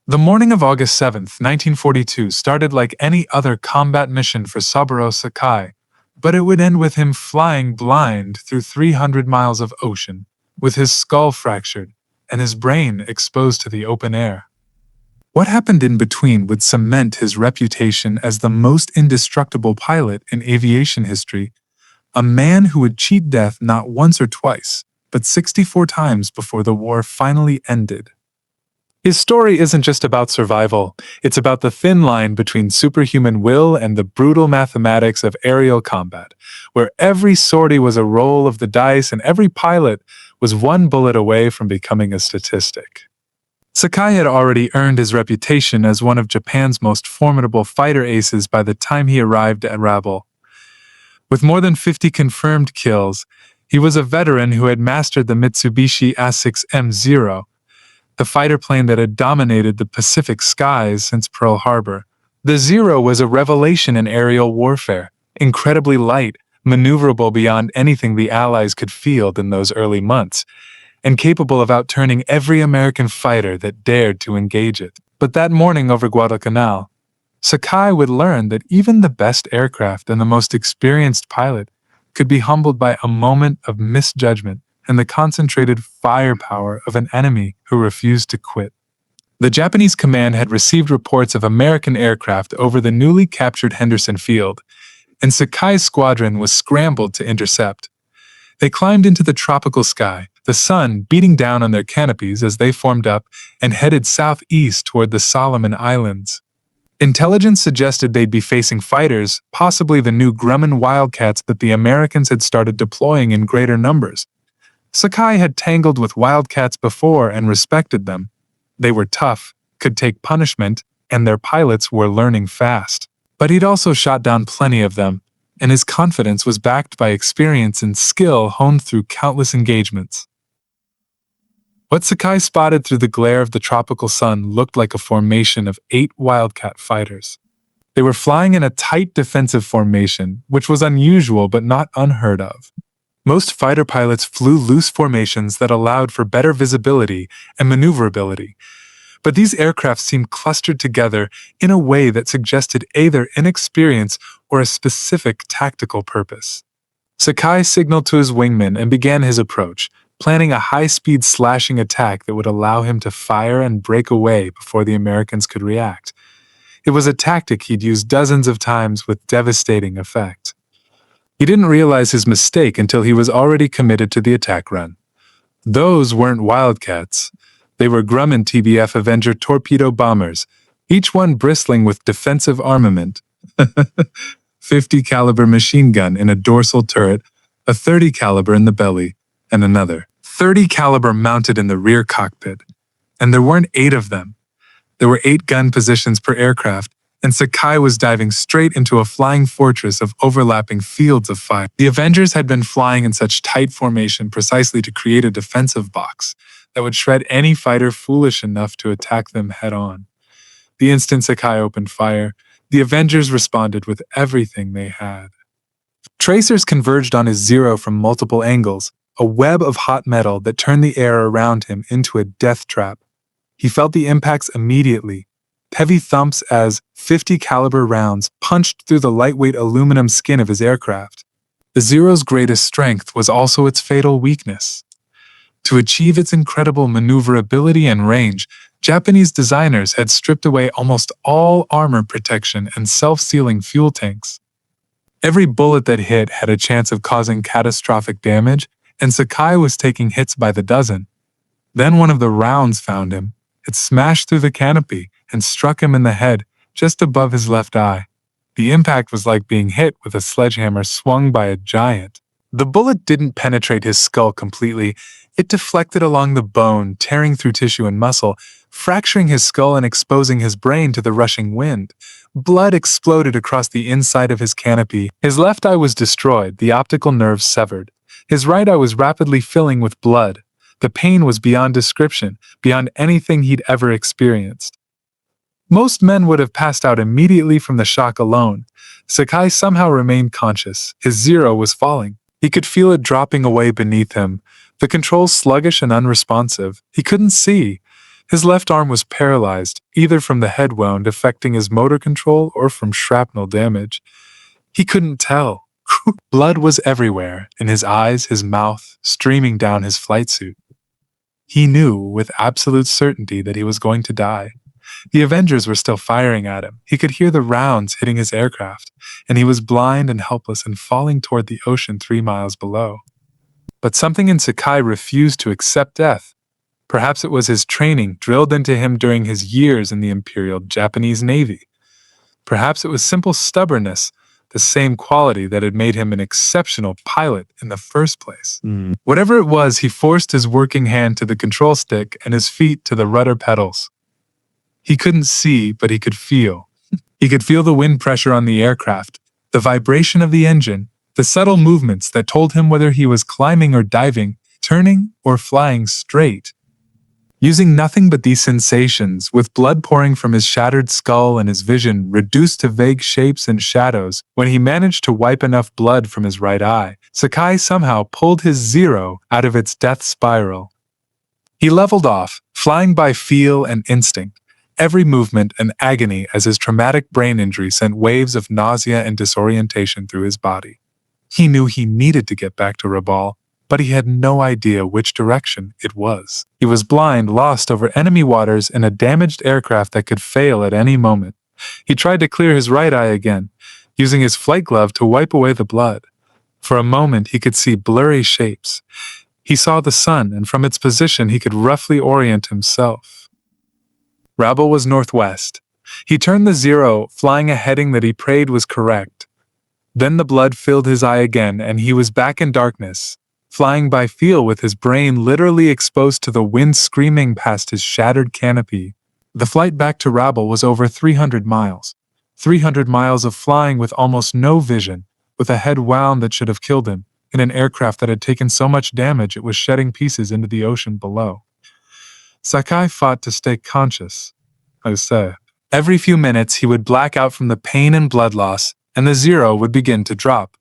The morning of August 7th, 1942 started like any other combat mission for Saburo Sakai, but it would end with him flying blind through 300 miles of ocean, with his skull fractured and his brain exposed to the open air. What happened in between would cement his reputation as the most indestructible pilot in aviation history, a man who would cheat death not once or twice, but 64 times before the war finally ended. His story isn't just about survival, it's about the thin line between superhuman will and the brutal mathematics of aerial combat, where every sortie was a roll of the dice and every pilot was one bullet away from becoming a statistic. Sakai had already earned his reputation as one of Japan's most formidable fighter aces by the time he arrived at Rabaul. With more than 50 confirmed kills, he was a veteran who had mastered the Mitsubishi Zero, the fighter plane that had dominated the Pacific skies since Pearl Harbor. The Zero was a revelation in aerial warfare, incredibly light, maneuverable beyond anything the Allies could field in those early months, and capable of outturning every American fighter that dared to engage it. But that morning over Guadalcanal, Sakai would learn that even the best aircraft and the most experienced pilot could be humbled by a moment of misjudgment and the concentrated firepower of an enemy who refused to quit. The Japanese command had received reports of American aircraft over the newly captured Henderson Field, and Sakai's squadron was scrambled to intercept. They climbed into the tropical sky, the sun beating down on their canopies as they formed up and headed southeast toward the Solomon Islands. Intelligence suggested they'd be facing fighters, possibly the new Grumman Wildcats that the Americans had started deploying in greater numbers. Sakai had tangled with Wildcats before and respected them. They were tough, could take punishment, and their pilots were learning fast. But he'd also shot down plenty of them, and his confidence was backed by experience and skill honed through countless engagements. What Sakai spotted through the glare of the tropical sun looked like a formation of 8 Wildcat fighters. They were flying in a tight defensive formation, which was unusual but not unheard of. Most fighter pilots flew loose formations that allowed for better visibility and maneuverability, but these aircraft seemed clustered together in a way that suggested either inexperience or a specific tactical purpose. Sakai signaled to his wingmen and began his approach, planning a high-speed slashing attack that would allow him to fire and break away before the Americans could react. It was a tactic he'd used dozens of times with devastating effect. He didn't realize his mistake until he was already committed to the attack run. Those weren't Wildcats. They were Grumman Avenger torpedo bombers, each one bristling with defensive armament. 50 caliber machine gun in a dorsal turret, a 30 caliber in the belly, and another 30 caliber mounted in the rear cockpit. And there weren't 8 of them. There were 8 gun positions per aircraft, and Sakai was diving straight into a flying fortress of overlapping fields of fire. The Avengers had been flying in such tight formation precisely to create a defensive box that would shred any fighter foolish enough to attack them head-on. The instant Sakai opened fire, the Avengers responded with everything they had. Tracers converged on his Zero from multiple angles, a web of hot metal that turned the air around him into a death trap. He felt the impacts immediately, heavy thumps as 50 caliber rounds punched through the lightweight aluminum skin of his aircraft. The Zero's greatest strength was also its fatal weakness. To achieve its incredible maneuverability and range, Japanese designers had stripped away almost all armor protection and self-sealing fuel tanks. Every bullet that hit had a chance of causing catastrophic damage, and Sakai was taking hits by the dozen. Then one of the rounds found him. It smashed through the canopy and struck him in the head, just above his left eye. The impact was like being hit with a sledgehammer swung by a giant. The bullet didn't penetrate his skull completely. It deflected along the bone, tearing through tissue and muscle, fracturing his skull and exposing his brain to the rushing wind. Blood exploded across the inside of his canopy. His left eye was destroyed, the optical nerve severed. His right eye was rapidly filling with blood. The pain was beyond description, beyond anything he'd ever experienced. Most men would have passed out immediately from the shock alone. Sakai somehow remained conscious. His Zero was falling. He could feel it dropping away beneath him, the controls sluggish and unresponsive. He couldn't see, His left arm was paralyzed, either from the head wound affecting his motor control or from shrapnel damage. He couldn't tell. Blood was everywhere, in his eyes, his mouth, streaming down his flight suit. He knew with absolute certainty that he was going to die. The Avengers were still firing at him. He could hear the rounds hitting his aircraft, and he was blind and helpless and falling toward the ocean 3 miles below. But something in Sakai refused to accept death. Perhaps it was his training drilled into him during his years in the Imperial Japanese Navy. Perhaps it was simple stubbornness, the same quality that had made him an exceptional pilot in the first place. Whatever it was, he forced his working hand to the control stick and his feet to the rudder pedals. He couldn't see, but he could feel. He could feel the wind pressure on the aircraft, the vibration of the engine, the subtle movements that told him whether he was climbing or diving, turning or flying straight. Using nothing but these sensations, with blood pouring from his shattered skull and his vision reduced to vague shapes and shadows, when he managed to wipe enough blood from his right eye, Sakai somehow pulled his Zero out of its death spiral. He leveled off, flying by feel and instinct, every movement an agony as his traumatic brain injury sent waves of nausea and disorientation through his body. He knew he needed to get back to Rabaul, but he had no idea which direction it was. He was blind, lost over enemy waters in a damaged aircraft that could fail at any moment. He tried to clear his right eye again, using his flight glove to wipe away the blood. For a moment, he could see blurry shapes. He saw the sun, and from its position, he could roughly orient himself. Rabaul was northwest. He turned the Zero, flying a heading that he prayed was correct. Then the blood filled his eye again, and he was back in darkness, flying by feel with his brain literally exposed to the wind screaming past his shattered canopy. The flight back to Rabaul was over 300 miles. 300 miles of flying with almost no vision, with a head wound that should have killed him, in an aircraft that had taken so much damage it was shedding pieces into the ocean below. Sakai fought to stay conscious. Every few minutes he would black out from the pain and blood loss, and the Zero would begin to drop.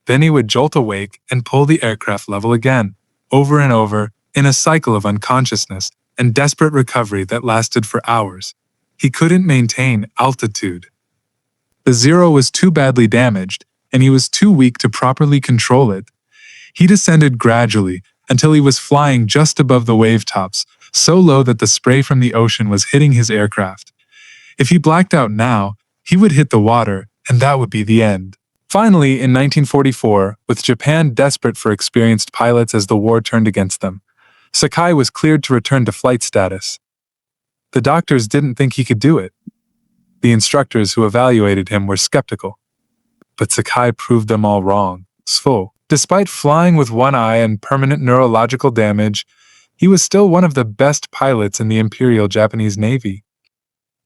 Then he would jolt awake and pull the aircraft level again, over and over, in a cycle of unconsciousness and desperate recovery that lasted for hours. He couldn't maintain altitude. The Zero was too badly damaged, and he was too weak to properly control it. He descended gradually until he was flying just above the wave tops, so low that the spray from the ocean was hitting his aircraft. If he blacked out now, he would hit the water, and that would be the end. Finally, in 1944, with Japan desperate for experienced pilots as the war turned against them, Sakai was cleared to return to flight status. The doctors didn't think he could do it. The instructors who evaluated him were skeptical. But Sakai proved them all wrong. Despite flying with one eye and permanent neurological damage, he was still one of the best pilots in the Imperial Japanese Navy.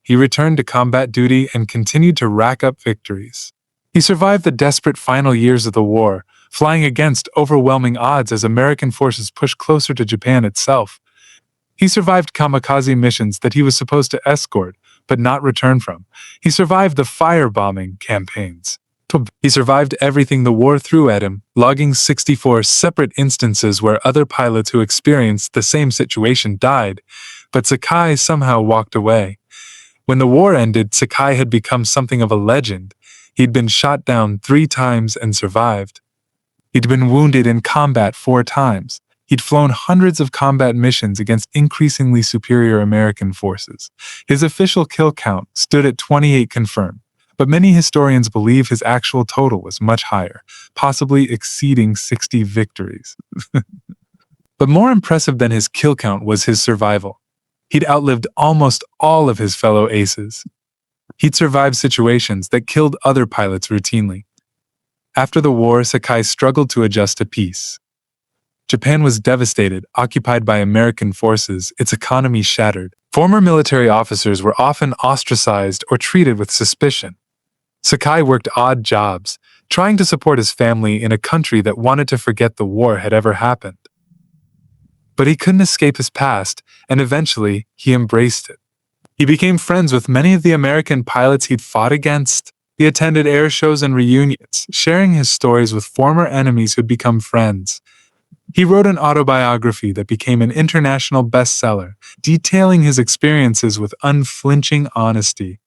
He returned to combat duty and continued to rack up victories. He survived the desperate final years of the war, flying against overwhelming odds as American forces pushed closer to Japan itself. He survived kamikaze missions that he was supposed to escort, but not return from. He survived the firebombing campaigns. He survived everything the war threw at him, logging 64 separate instances where other pilots who experienced the same situation died, but Sakai somehow walked away. When the war ended, Sakai had become something of a legend. He'd been shot down 3 times and survived. He'd been wounded in combat 4 times. He'd flown hundreds of combat missions against increasingly superior American forces. His official kill count stood at 28 confirmed, but many historians believe his actual total was much higher, possibly exceeding 60 victories. But more impressive than his kill count was his survival. He'd outlived almost all of his fellow aces. He'd survived situations that killed other pilots routinely. After the war, Sakai struggled to adjust to peace. Japan was devastated, occupied by American forces, its economy shattered. Former military officers were often ostracized or treated with suspicion. Sakai worked odd jobs, trying to support his family in a country that wanted to forget the war had ever happened. But he couldn't escape his past, and eventually, he embraced it. He became friends with many of the American pilots he'd fought against. He attended air shows and reunions, sharing his stories with former enemies who'd become friends. He wrote an autobiography that became an international bestseller, detailing his experiences with unflinching honesty.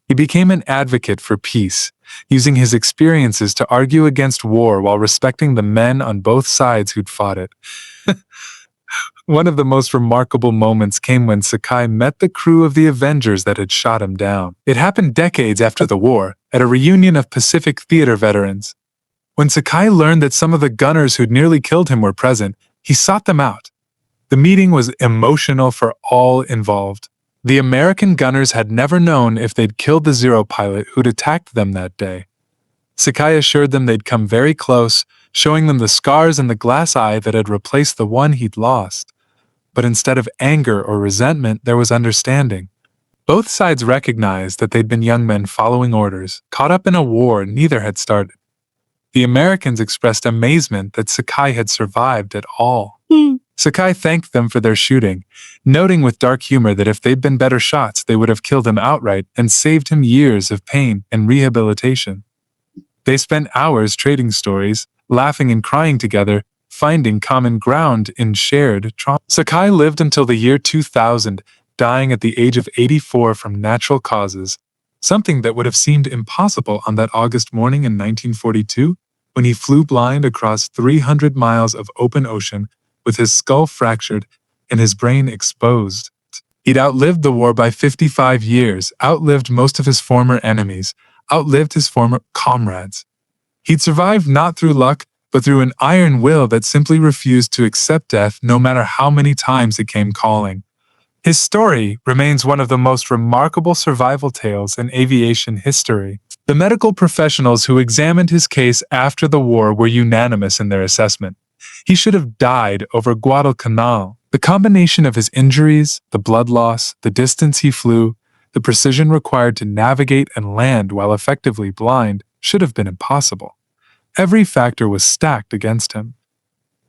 He became an advocate for peace, using his experiences to argue against war while respecting the men on both sides who'd fought it. One of the most remarkable moments came when Sakai met the crew of the Avengers that had shot him down. It happened decades after the war, at a reunion of Pacific Theater veterans. When Sakai learned that some of the gunners who'd nearly killed him were present, he sought them out. The meeting was emotional for all involved. The American gunners had never known if they'd killed the Zero pilot who'd attacked them that day. Sakai assured them they'd come very close, showing them the scars and the glass eye that had replaced the one he'd lost. But instead of anger or resentment, there was understanding. Both sides recognized that they'd been young men following orders, caught up in a war neither had started. The Americans expressed amazement that Sakai had survived at all. Sakai thanked them for their shooting, noting with dark humor that if they'd been better shots, they would have killed him outright and saved him years of pain and rehabilitation. They spent hours trading stories, laughing and crying together, finding common ground in shared trauma. Sakai lived until the year 2000, dying at the age of 84 from natural causes, something that would have seemed impossible on that August morning in 1942, when he flew blind across 300 miles of open ocean with his skull fractured and his brain exposed. He'd outlived the war by 55 years, outlived most of his former enemies, outlived his former comrades. He'd survived not through luck, but through an iron will that simply refused to accept death no matter how many times it came calling. His story remains one of the most remarkable survival tales in aviation history. The medical professionals who examined his case after the war were unanimous in their assessment. He should have died over Guadalcanal. The combination of his injuries, the blood loss, the distance he flew, the precision required to navigate and land while effectively blind should have been impossible. Every factor was stacked against him.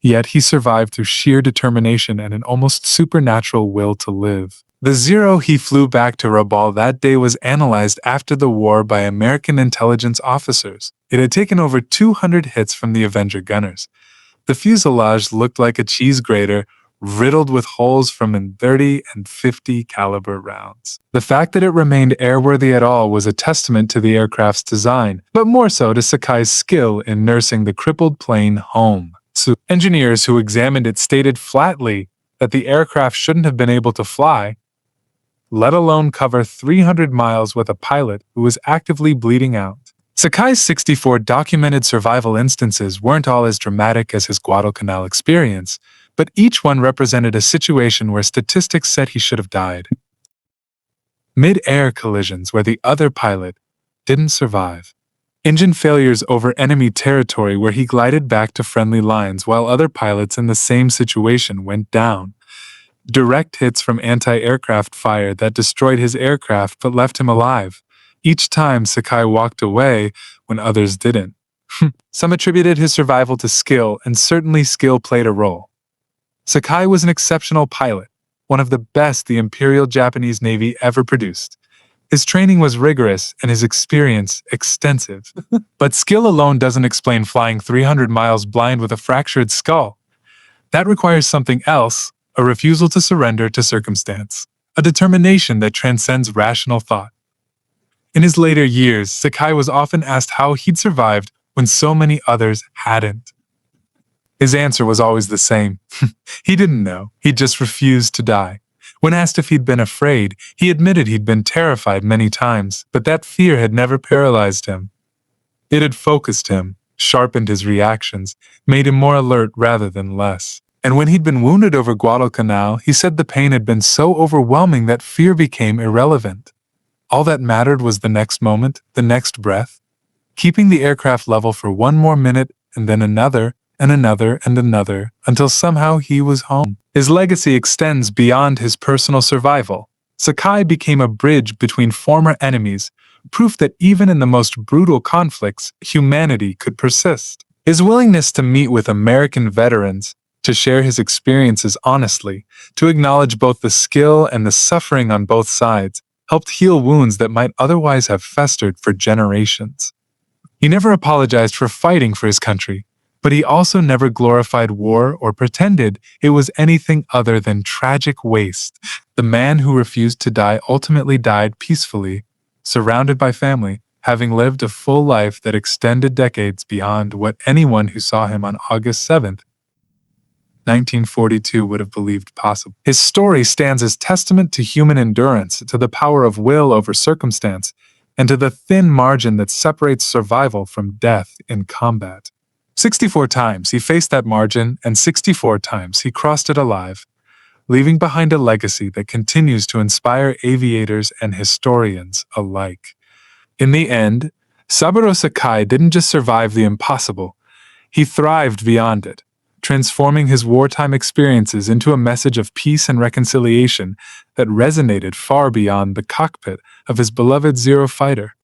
Yet he survived through sheer determination and an almost supernatural will to live. The Zero he flew back to Rabaul that day was analyzed after the war by American intelligence officers. It had taken over 200 hits from the Avenger gunners. The fuselage looked like a cheese grater, riddled with holes from .30 and .50 caliber rounds. The fact that it remained airworthy at all was a testament to the aircraft's design, but more so to Sakai's skill in nursing the crippled plane home. So engineers who examined it stated flatly that the aircraft shouldn't have been able to fly, let alone cover 300 miles with a pilot who was actively bleeding out. Sakai's 64 documented survival instances weren't all as dramatic as his Guadalcanal experience, but each one represented a situation where statistics said he should have died. Mid-air collisions where the other pilot didn't survive. Engine failures over enemy territory where he glided back to friendly lines while other pilots in the same situation went down. Direct hits from anti-aircraft fire that destroyed his aircraft but left him alive. Each time Sakai walked away when others didn't. Some attributed his survival to skill, and certainly skill played a role. Sakai was an exceptional pilot, one of the best the Imperial Japanese Navy ever produced. His training was rigorous and his experience extensive. But skill alone doesn't explain flying 300 miles blind with a fractured skull. That requires something else, a refusal to surrender to circumstance, a determination that transcends rational thought. In his later years, Sakai was often asked how he'd survived when so many others hadn't. His answer was always the same. He didn't know. He just refused to die. When asked if he'd been afraid, he admitted he'd been terrified many times, but that fear had never paralyzed him. It had focused him, sharpened his reactions, made him more alert rather than less. And when he'd been wounded over Guadalcanal, he said the pain had been so overwhelming that fear became irrelevant. All that mattered was the next moment, the next breath, keeping the aircraft level for one more minute and then another and another and another until somehow he was home. His legacy extends beyond his personal survival. Sakai became a bridge between former enemies, proof that even in the most brutal conflicts, humanity could persist. His willingness to meet with American veterans, to share his experiences honestly, to acknowledge both the skill and the suffering on both sides, helped heal wounds that might otherwise have festered for generations. He never apologized for fighting for his country, But he also never glorified war or pretended it was anything other than tragic waste. The man who refused to die ultimately died peacefully, surrounded by family, having lived a full life that extended decades beyond what anyone who saw him on August 7th, 1942 would have believed possible. His story stands as testament to human endurance, to the power of will over circumstance, and to the thin margin that separates survival from death in combat. 64 times he faced that margin, and 64 times he crossed it alive, leaving behind a legacy that continues to inspire aviators and historians alike. In the end, Saburo Sakai didn't just survive the impossible, he thrived beyond it, transforming his wartime experiences into a message of peace and reconciliation that resonated far beyond the cockpit of his beloved Zero fighter.